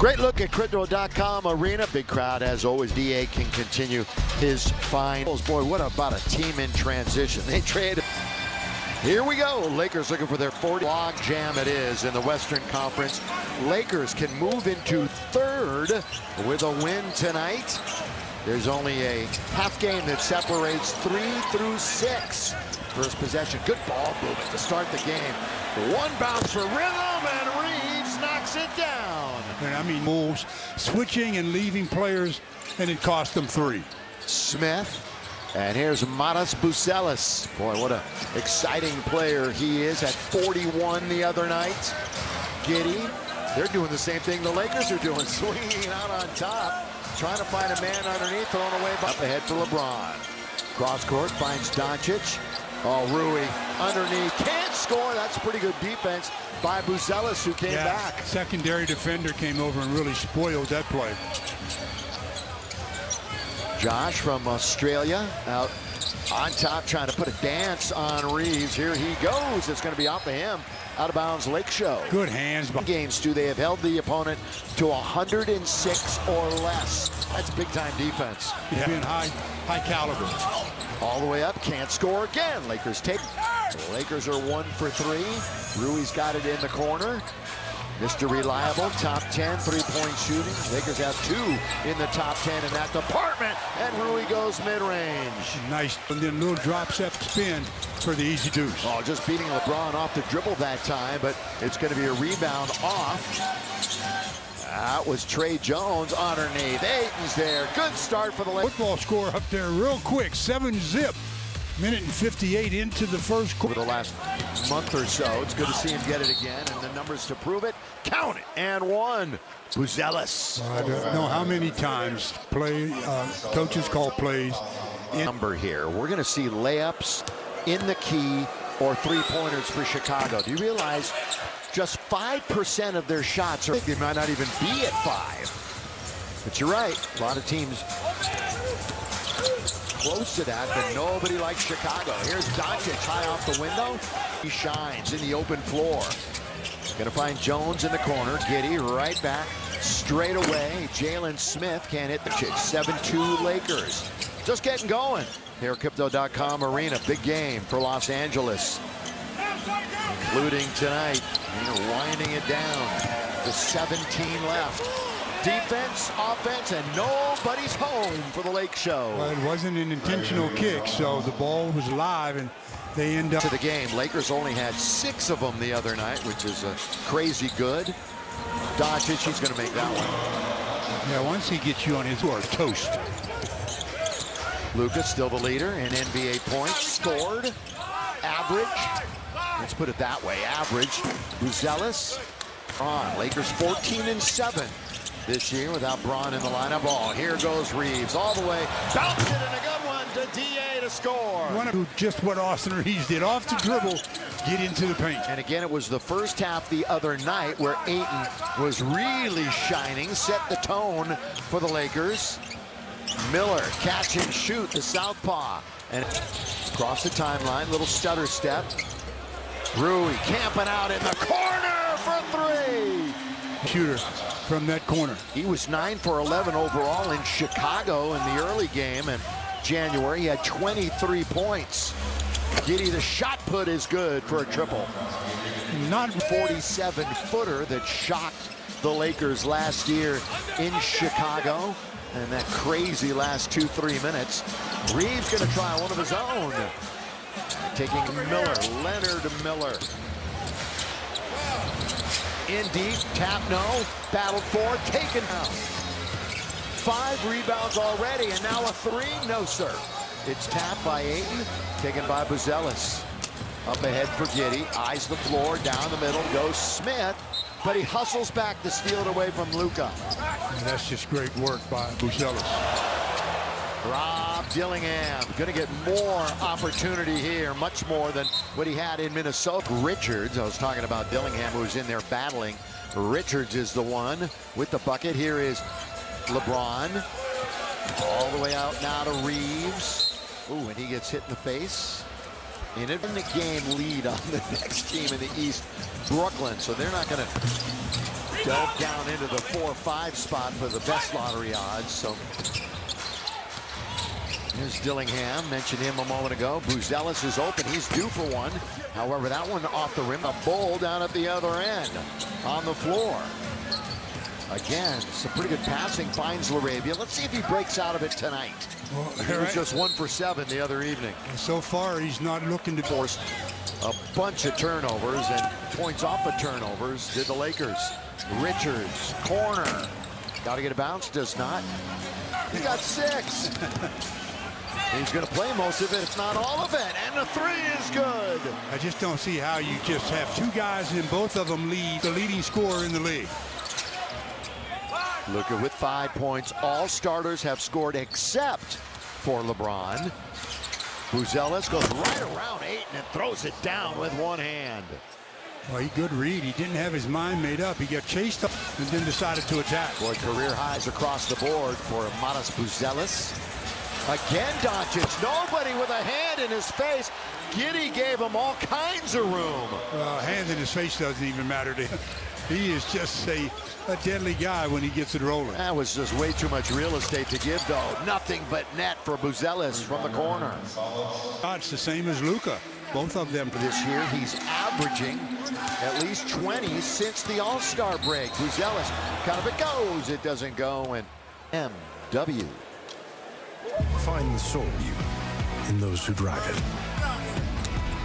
Great look at Crypto.com Arena. Big crowd as always. DA can continue his finals. Boy, what about a team in transition? They traded. Here we go. Lakers looking for their 40th log jam it is in the Western Conference. Lakers can move into third with a win tonight. There's only a half game that separates 3 through 6. First possession, good ball movement to start the game. One bounce for rhythm, and Reeves knocks it down. And I mean, moves, switching and leaving players, and it cost them 3. Smith, and here's Matas Buzelis. Boy, what an exciting player he is at 41 the other night. Giddey, they're doing the same thing the Lakers are doing, swinging out on top, trying to find a man underneath, thrown away up ahead for LeBron. Cross court finds Doncic. Oh, Rui underneath, can't score. That's pretty good defense by Buzelis, who came back. Secondary defender came over and really spoiled that play. Josh from Australia out on top, trying to put a dance on Reeves. Here he goes. It's going to be off of him. Out of bounds, Lake Show. Good hands. Games too, they have held the opponent to 106 or less. That's big time defense. Yeah. Being high caliber. All the way up, can't score again. Lakers take. The Lakers are 1 for 3. Rui's got it in the corner. Mr. Reliable, top 10 3-point shooting. Lakers have 2 in the top 10 in that department. And Rui goes mid-range. Nice. And then little drop step spin for the easy deuce. Oh, just beating LeBron off the dribble that time, but it's going to be a rebound off. That was Trey Jones underneath. Ayton's there. Good start for the Lakers. Football score up there real quick. 7-zip. Minute and 58 into the first quarter. Over the last month or so, it's good to see him get it again, and the numbers to prove it. Count it, and 1. Buzelis. I don't know how many times coaches call plays. Number here. We're going to see layups in the key or 3-pointers for Chicago. Do you realize just 5% of their shots are, they might not even be at 5. But you're right, a lot of teams close to that, but nobody likes Chicago. Here's Doncic high off the window. He shines in the open floor. Gonna find Jones in the corner. Giddey right back, straight away. Jalen Smith can't hit the chick. 7-2 Lakers. Just getting going. Here at Crypto.com Arena, big game for Los Angeles. Including tonight, winding it down. The 17 left. Defense, offense, and nobody's home for the Lake Show. Well, it wasn't an intentional kick, so the ball was live, and they end up to the game. Lakers only had 6 of them the other night, which is crazy good. Doncic, he's going to make that one. Yeah, once he gets you on his toast. Luka still the leader in NBA points, scored, average. Let's put it that way, average. Buzelis on. Lakers 14-7. This year without Braun in the lineup. Oh, here goes Reeves all the way. Bounce it, and a good one to DA to score. Just what Austin Reeves did. Off the dribble, get into the paint. And again, it was the first half the other night where Ayton was really shining, set the tone for the Lakers. Miller, catch and shoot, the southpaw. And across the timeline, little stutter step. Rui camping out in the corner for 3. Shooter from that corner. He was 9 for 11 overall in Chicago in the early game in January. He had 23 points. Giddey, the shot put is good for a triple. Not 47-footer that shocked the Lakers last year in Chicago. And that crazy last 2-3 minutes. Reeves going to try one of his own. Taking Miller, Leonard Miller. In deep, tap no, battle for, taken out. 5 rebounds already, and now a 3, no sir. It's tapped by Ayton, taken by Buzelis. Up ahead for Giddey, eyes the floor, down the middle, goes Smith, but he hustles back to steal it away from Luka. And that's just great work by Buzelis. Rob Dillingham going to get more opportunity here, much more than what he had in Minnesota. Richards, I was talking about Dillingham, who was in there battling. Richards is the one with the bucket. Here is LeBron. All the way out now to Reeves. Ooh, and he gets hit in the face. in the game lead on the next team in the East, Brooklyn. So they're not going to delve down into the 4 or 5 spot for the best lottery odds. So here's Dillingham, mentioned him a moment ago. Buzelis is open, he's due for one. However, that one off the rim, a bull down at the other end on the floor. Again, some pretty good passing, finds LaRavia. Let's see if he breaks out of it tonight. Well, he was just 1 for 7 the other evening. So far, he's not looking to force a bunch of turnovers and points off of turnovers did the Lakers. Richards, corner. Got to get a bounce, does not. He got 6. He's going to play most of it, if not all of it, and the 3 is good. I just don't see how you just have 2 guys and both of them lead the leading scorer in the league. Luka with 5 points. All starters have scored except for LeBron. Buzelis goes right around Ayton and throws it down with one hand. Well, he good read. He didn't have his mind made up. He got chased up and then decided to attack. Boy, career highs across the board for Matas Buzelis. Again, Doncic, nobody with a hand in his face. Giddey gave him all kinds of room. Well, a hand in his face doesn't even matter to him. He is just a deadly guy when he gets it rolling. That was just way too much real estate to give, though. Nothing but net for Buzelis from the corner. It's the same as Luka. Both of them. This year, he's averaging at least 20 since the All-Star break. Buzelis, kind of it goes, it doesn't go, and MW. Find the soul in those who drive it.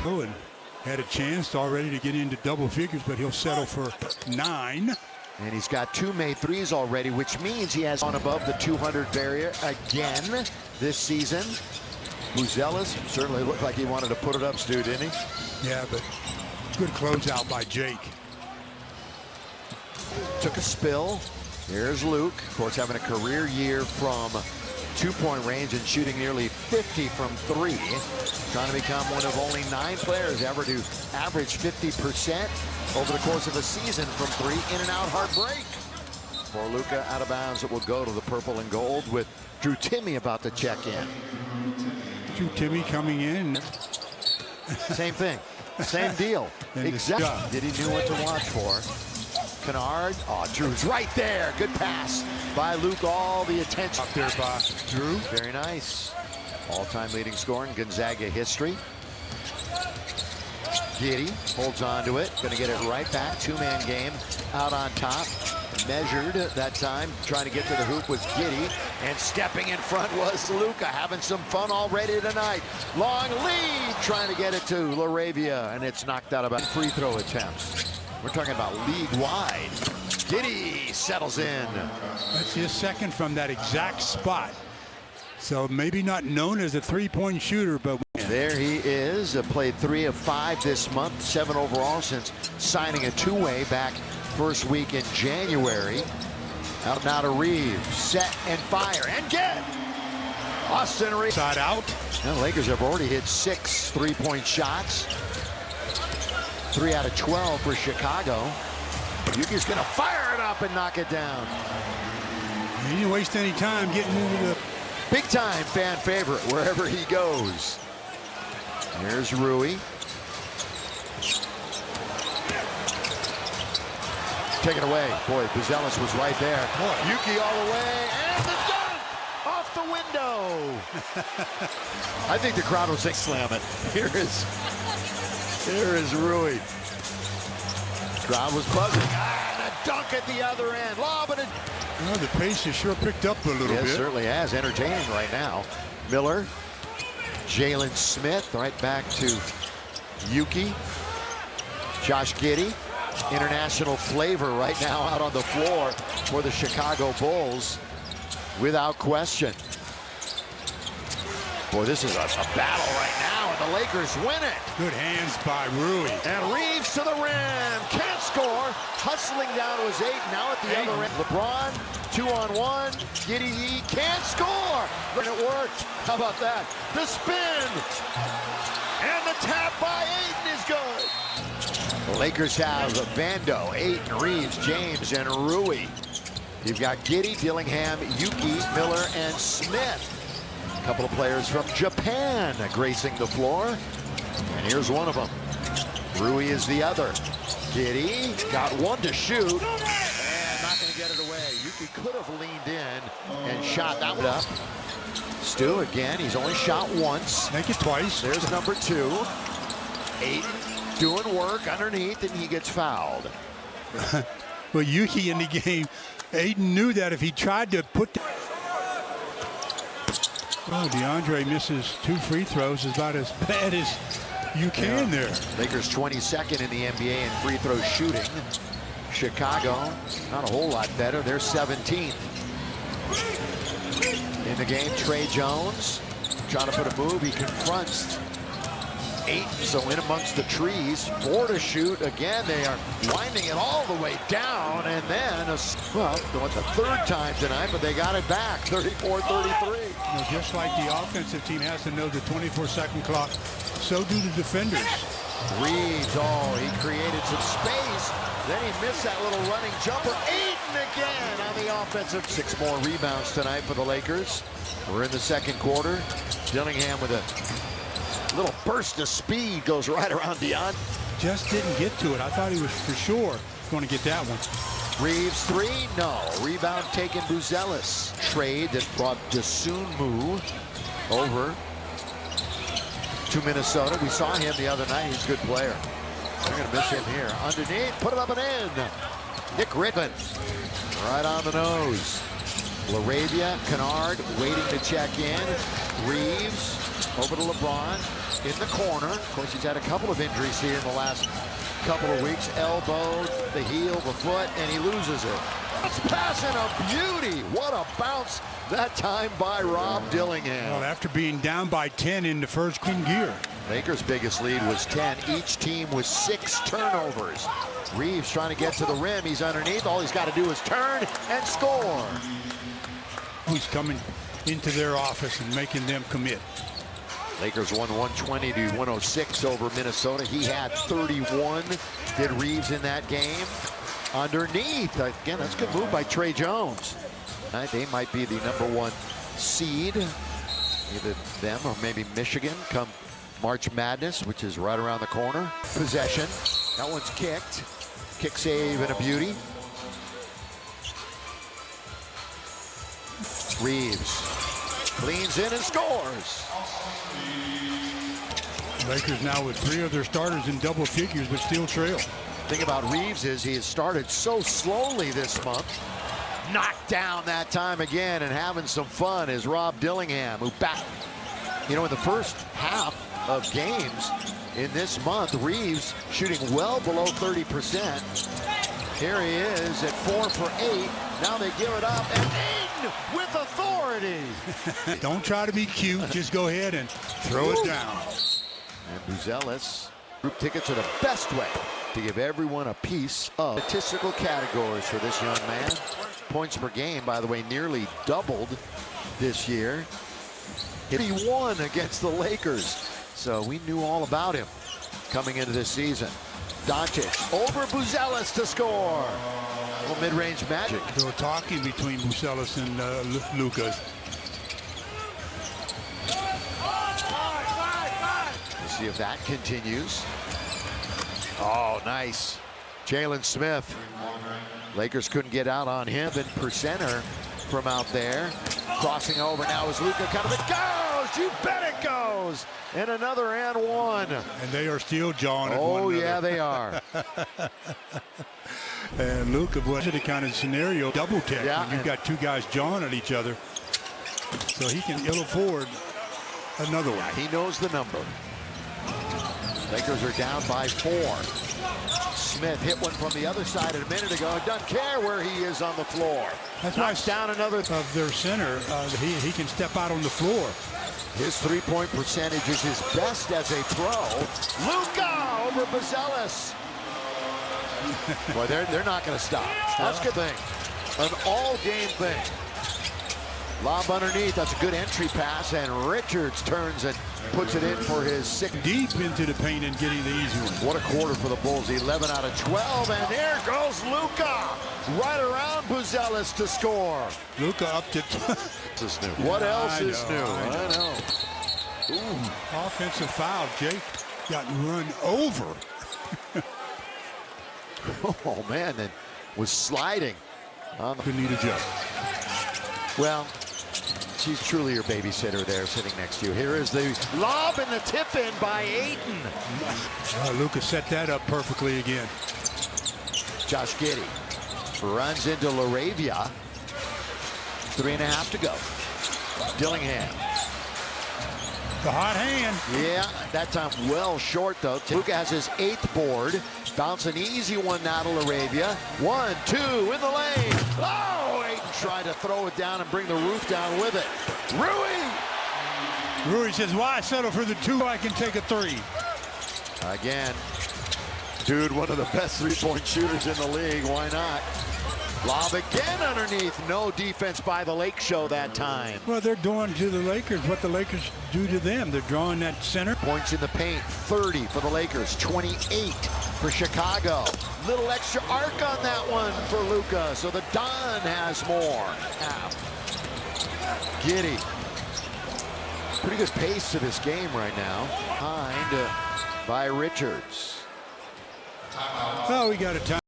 Owen had a chance already to get into double figures, but he'll settle for 9. And he's got 2 made threes already, which means he has gone above the 200 barrier again this season. Buzelis certainly looked like he wanted to put it up, Stu, didn't he? Yeah, but good closeout by Jake. Took a spill. Here's Luke, of course, having a career year from 2-point range and shooting nearly 50 from 3. Trying to become one of only 9 players ever to average 50% over the course of a season from 3 in and out hard break. For Luka, out of bounds, it will go to the purple and gold with Drew Timme about to check in. Drew Timme coming in. Same thing, same deal. Exactly. Did he knew what to watch for? Kennard, oh, Drew's right there. Good pass by Luke, all the attention. Up there by Drew. Very nice. All-time leading scorer in Gonzaga history. Giddey holds on to it, gonna get it right back. 2-man game out on top. Measured that time, trying to get to the hoop was Giddey, and stepping in front was Luka, having some fun already tonight. Long lead, trying to get it to LaRavia, and it's knocked out about free throw attempts. We're talking about league-wide. Giddey settles in. That's his second from that exact spot. So maybe not known as a 3-point shooter, but there he is. Played 3 of 5 this month, 7 overall since signing a 2-way back first week in January. Out now to Reeves, set and fire, and get! Austin Reeves. Side out. The Lakers have already hit 6 3-point shots. 3 out of 12 for Chicago. Yuki's gonna fire it up and knock it down. He didn't waste any time getting into the big-time fan favorite wherever he goes. Here's Rui. Take it away. Boy, Buzelis was right there. Boy. Yuki all the way, and the dunk off the window. I think the crowd will say slam it. Here is Rui. Crowd was buzzing. And a dunk at the other end. Lobbing it. Well, the pace has sure picked up a little bit. It certainly has. Entertaining right now. Miller, Jalen Smith, right back to Yuki. Josh Giddey. International flavor right now out on the floor for the Chicago Bulls, without question. Boy, this is a battle right now, and the Lakers win it. Good hands by Rui. And Reeves to the rim, can't score. Hustling down to his 8, now at the other end. LeBron, 2-on-1, Giddey can't score. And it worked, how about that? The spin, and the tap by Ayton is good. The Lakers have Vando, Ayton, Reeves, James, and Rui. You've got Giddey, Dillingham, Yuki, Miller, and Smith. A couple of players from Japan gracing the floor. And here's one of them. Rui is the other. Giddy got one to shoot. And not going to get it away. Yuki could have leaned in and shot that one up. Stu again, he's only shot once. Make it twice. There's number 2. Ayton doing work underneath, and he gets fouled. Well, Yuki in the game, Ayton knew that if he tried to put the... Oh, DeAndre misses 2 free throws, is about as bad as you can there. Lakers 22nd in the NBA in free throw shooting. Chicago, not a whole lot better. They're 17th. In the game, Trey Jones trying to put a move. He confronts Ayton, so in amongst the trees. 4 to shoot. Again, they are winding it all the way down. And then, well, it's the 3rd time tonight, but they got it back. 34-33. Just like the offensive team has to know the 24-second clock, so do the defenders. Reeves, he created some space. Then he missed that little running jumper. Ayton again on the offensive. 6 more rebounds tonight for the Lakers. We're in the 2nd quarter. Dillingham with a little burst of speed goes right around Dion. Just didn't get to it. I thought he was for sure going to get that one. Reeves 3, no. Rebound taken Buzelis. Trade that brought Dosunmu over to Minnesota. We saw him the other night. He's a good player. They're going to miss him here. Underneath, put it up and in. Nick Rickman, right on the nose. LaRavia, Kennard waiting to check in. Reeves over to LeBron in the corner. Of course, he's had a couple of injuries here in the last couple of weeks. Elbow, the heel, the foot, and he loses it. That's passing a beauty. What a bounce that time by Rob Dillingham. Well, after being down by 10 in the first gear. Lakers' biggest lead was 10. Each team with 6 turnovers. Reeves trying to get to the rim. He's underneath. All he's got to do is turn and score. Who's coming into their office and making them commit. Lakers won 120 to 106 over Minnesota. He had 31. Did Reeves in that game. Underneath, again, that's a good move by Trey Jones. They might be the #1 seed. Either them or maybe Michigan come March Madness, which is right around the corner. Possession. That one's kicked. Kick save and a beauty. Reeves leans in and scores. Lakers now with 3 of their starters in double figures, but still trail. Thing about Reeves is he has started so slowly this month. Knocked down that time again, and having some fun is Rob Dillingham, who back, in the first half of games in this month, Reeves shooting well below 30%. Here he is at 4 for 8. Now they give it up, and in with authority. Don't try to be cute. Just go ahead and throw it down. And Buzelis, group tickets are the best way to give everyone a piece of statistical categories for this young man. Points per game, by the way, nearly doubled this year. He won against the Lakers, so we knew all about him coming into this season. Doncic over Buzelis to score. A little mid-range magic. They were talking between Buzelis and Luka. We'll see if that continues. Oh, nice. Jalen Smith. Lakers couldn't get out on him. And percenter from out there. Crossing over now is Luka. Kind of it goes. You bet it goes. And another and one. And they are still jawing at one Oh, another. yeah, they are. And Luka was the kind of scenario double tech. Yeah, when you've got 2 guys jawing at each other. So he can ill afford another one. He knows the number. Lakers are down by 4. Smith hit one from the other side a minute ago. Doesn't care where he is on the floor. That's why down another of their center. He can step out on the floor. His 3-point percentage is his best as a pro. Luka over Buzelis. Boy, they're not going to stop. That's a good thing. An all-game thing. Lob underneath. That's a good entry pass, and Richards turns and puts it in for his 6th. Deep into the paint and getting the easy one. What a quarter for the Bulls. 11 out of 12, and there goes Luka. Right around Buzelis to score. Luka up to... This is new. What else is new? I know. Ooh. Offensive foul, Jake. Gotten run over. Oh, man, and was sliding on the... Could need a job. Well, she's truly your babysitter there sitting next to you. Here is the lob and the tip in by Ayton. Luka set that up perfectly again. Josh Giddey runs into Laravia. 3.5 to go. Dillingham. The hot hand. Yeah, that time well short though. Luka has his 8th board. Bounce an easy one now to Laravia. 1, 2 in the lane. Oh, Ayton tried to throw it down and bring the roof down with it. Rui says, why settle for the 2? I can take a 3. Again, dude, one of the best three-point shooters in the league. Why not? Lob again underneath. No defense by the Lake Show that time. Well, they're doing to the Lakers what the Lakers do to them. They're drawing that center. Points in the paint, 30 for the Lakers, 28 for Chicago. Little extra arc on that one for Luka, so the Don has more. Giddey. Pretty good pace to this game right now. Behind by Richards. Oh, we got a time.